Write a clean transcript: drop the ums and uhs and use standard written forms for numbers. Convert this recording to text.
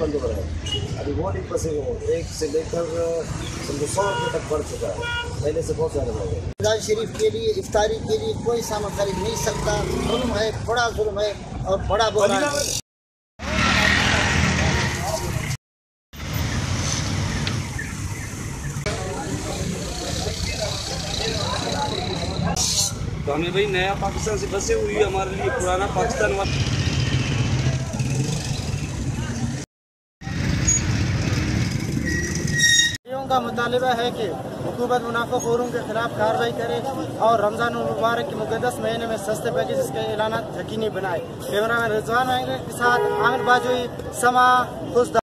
बंद हो रहा है। अभी वो नहीं फंसे हुए, 1 से लेकर 100 रुपये तक बढ़ चुका है, पहले से बहुत ज़्यादा बढ़ गया। रमज़ान शरीफ के लिए इफ्तारी के लिए कोई सामान खरीद नहीं सकता। जुल्म है, बड़ा जुल्म है और बड़ा बुहरान है। तो हमें भाई नया पाकिस्तान से बसे हुई है, हमारे लिए पुराना पाकिस्तान का मुतालिबा है कि हुकूमत मुनाफाखोरों के खिलाफ कार्रवाई करे और रमज़ान मुबारक के मुक़द्दस महीने में सस्ते पैकेज के ऐलान यकीनी बनाए। कैमरामैन रिजवान के साथ आमिर बाजोई, समा खुश।